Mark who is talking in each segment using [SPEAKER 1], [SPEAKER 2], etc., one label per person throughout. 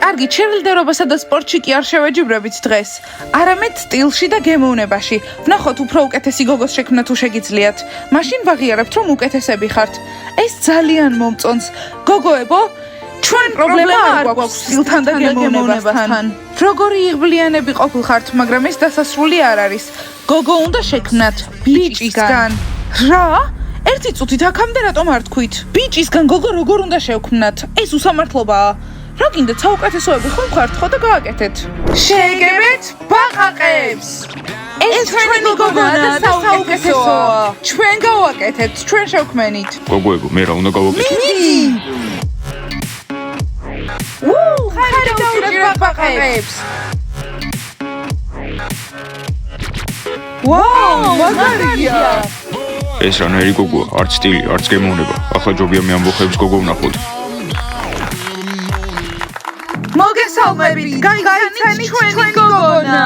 [SPEAKER 1] კარგი, ჩერილდერობასა და სპორტში კი არ შევეჯიბრებით დღეს. არამედ სტილში და გემოვნებაში. ვნახოთ უფრო უკეთესი გოგოს შექმნა თუ შეგიძლიათ. მაშინ ვაღიარებთ, რომ უკეთესები ხართ. ეს ძალიან მომწონს. გოგოებო, ჩვენ პრობლემა არ გვაქვს სტილთან და გემოვნებასთან. როგორი იღბლიანები ყოფილხართ, მაგრამ ეს დასასრული არ არის. გოგო უნდა შექმნათ ბიჭისგან. რა? ერთი წუთით აქამდე რატომ არ თქვით? ბიჭისგან გოგო როგორ უნდა შევქმნათ? ეს უსამართლობაა. რა გინდათ საუკეთესოები ხომ ხართ ხო და გააკეთეთ? შეეგებეთ ბაყაყებს. ეს ჩვენი გოგონა და საუკეთესოა. ჩვენ გავაკეთეთ, ჩვენ შევქმენით.
[SPEAKER 2] გოგოებო, მე რა უნდა გავაკეთო?
[SPEAKER 1] ხარი დაუჭირეთ ბაყაყებს. ვაუ, მაგარია.
[SPEAKER 2] ეს რანაირი გოგოა, არც სტილი, არც გემოვნება. ახლა ჯობია მე ამბოხებს გოგო ვნახოთ.
[SPEAKER 1] მოგესალმებით, გაიცანით ჩვენი გოგონა.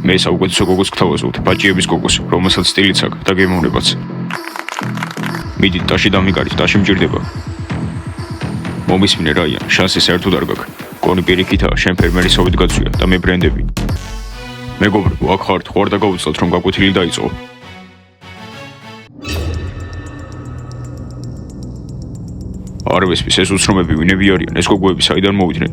[SPEAKER 2] მე საუკეთესო გოგოს გთავაზობთ, ბაჭიების გოგოს, რომელსაც სტილიც აქვს და გემოვნებაც. მიდით, ტაში დამიგარით, ტაში მჭირდება. მომისმინე რაიან, შანსი საერთოდ არ გაქვს. კონი პირიქითაა, შენ ფერმერისობით გაცვია და მე ბრენდები. მეგობრებო, აქ ხართ, ხوار და გავუცლოთ, რომ გაკვეთილი დაიწყო. არ ვესმის ეს უცნობები ვინები არიან, ეს გოგოები საიდან მოვიდნენ?